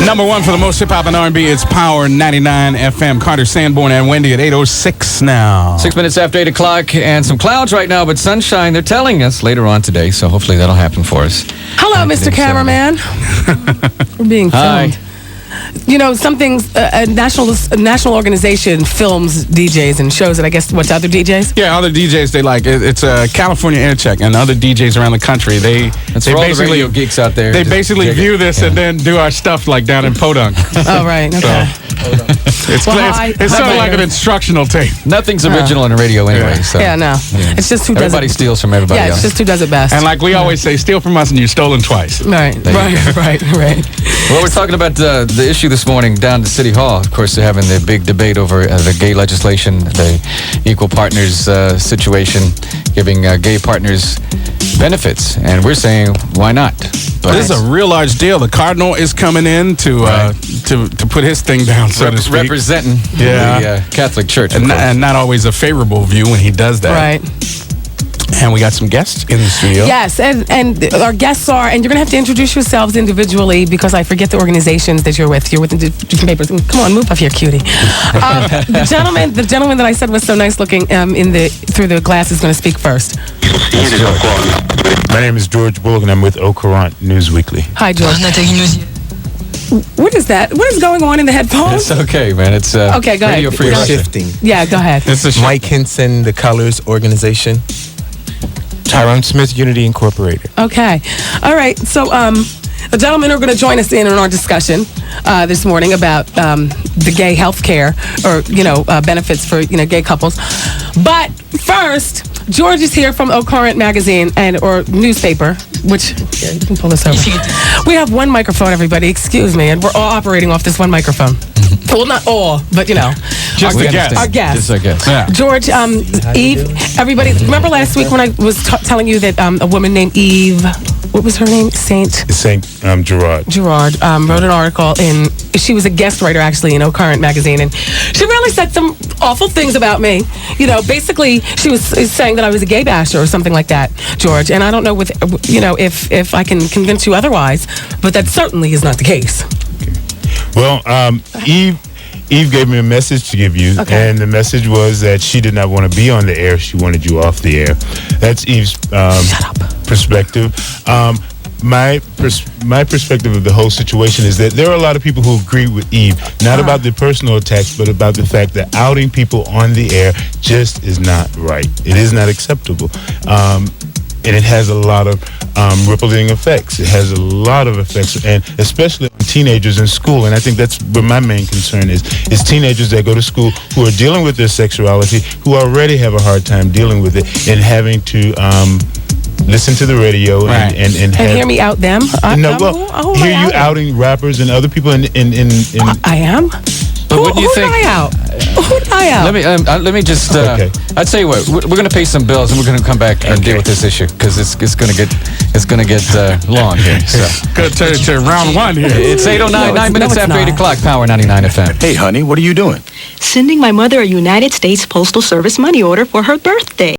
Number one for the most hip-hop and R&B, it's Power 99 FM. Carter, Sanborn, and Wendy at 8:06 now. 6 minutes after 8 o'clock, and some clouds right now, but sunshine, they're telling us later on today, so hopefully that'll happen for us. Hello, Mr. Cameraman. We're being filmed. Hi. You know, a national organization films DJs and shows it, I guess, what's other DJs? Yeah, other DJs, they like it. It's California Aircheck, and other DJs around the country, they for all the radio geeks out there. They basically view this and then do our stuff like down in Podunk. Oh, right, okay. It's sort of like an instructional tape. Nothing's original in the radio anyway. So. Yeah, no. Yeah. It's just who does it. Everybody steals from everybody else. Yeah, it's just who does it best. And like we always say, steal from us and you're stolen twice. Right. Well, we're talking about the issue this morning down to City Hall. Of course, they're having the big debate over the gay legislation, the equal partners situation, giving gay partners benefits. And we're saying, why not? But this is a real large deal. The Cardinal is coming in to put his thing down, so to speak. Representing the Catholic Church. And not always a favorable view when he does that. Right. And we got some guests in the studio. Yes, and our guests are, and you're going to have to introduce yourselves individually because I forget the organizations that you're with. You're with the different papers. Come on, move up here, cutie. The gentleman that I said was so nice looking through the glass is going to speak first. My name is George Bullock, and I'm with Au Courant News Weekly. Hi, George. What is that? What is going on in the headphones? It's okay, man. It's okay, go radio ahead. free. We're shifting. Yeah, go ahead. Mike Henson, the Colors Organization. Tyrone Smith, Unity Incorporated. Okay. All right. So the gentlemen are going to join us in our discussion this morning about the gay health care or, benefits for, gay couples. But first, George is here from Au Courant magazine or newspaper, which, here, you can pull this over. We have one microphone, everybody. Excuse me. And we're all operating off this one microphone. Well, not all, but, Just our guests. Just our guests. Yeah. George, Eve, everybody, remember last week when I was telling you that a woman named Eve, what was her name? Saint Gerard. Gerard wrote an article she was a guest writer actually in Au Courant magazine, and she really said some awful things about me. Basically she was saying that I was a gay basher or something like that, George, and I don't know if I can convince you otherwise, but that certainly is not the case. Well, Eve gave me a message to give you, and the message was that she did not want to be on the air. She wanted you off the air. That's Eve's perspective. My perspective of the whole situation is that there are a lot of people who agree with Eve, not about the personal attacks, but about the fact that outing people on the air just is not right. It is not acceptable. And it has a lot of rippling effects. It has a lot of effects, and especially on teenagers in school. And I think that's where my main concern is teenagers that go to school who are dealing with their sexuality, who already have a hard time dealing with it, and having to listen to the radio and hear me out them. Hear you outing rappers and other people in I am. But who did I out? Who did I out? Let me just. I'd tell you what. We're going to pay some bills and we're going to come back and deal with this issue because it's going to get long here. So. Good to round one here. It's 8:09, 9 minutes after 8 o'clock. Power 99 FM. Hey, honey, what are you doing? Sending my mother a United States Postal Service money order for her birthday.